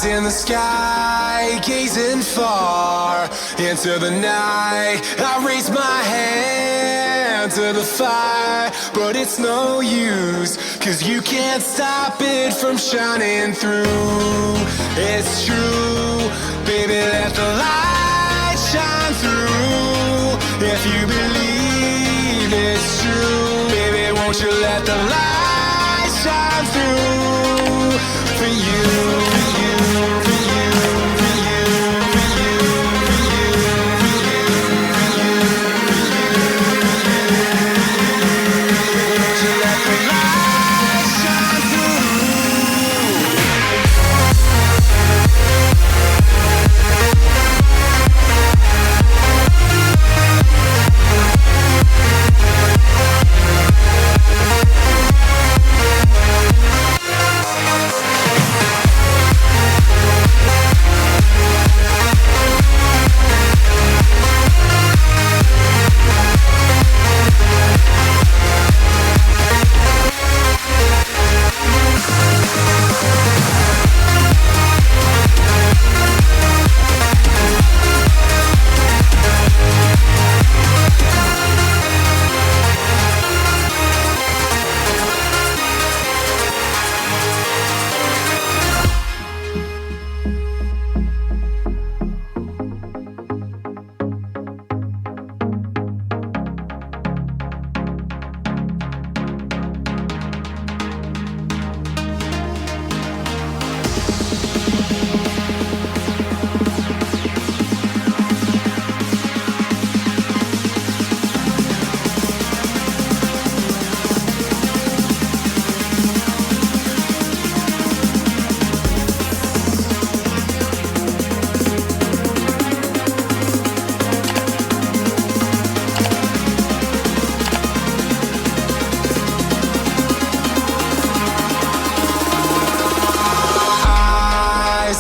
In the sky, gazing far into the night, I raise my hand to the fire, but it's no use, 'cause you can't stop it from shining through. It's true, baby, let the light shine through. If you believe it's true, baby, won't you let the light shine through for you.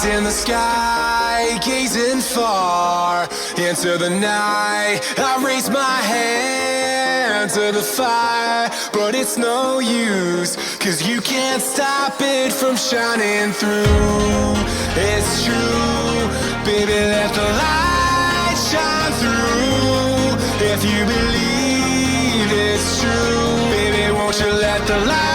In the sky, gazing far into the night, I raise my hand to the fire, but it's no use, 'cause you can't stop it from shining through. It's true, baby, let the light shine through. If you believe it's true, baby, won't you let the light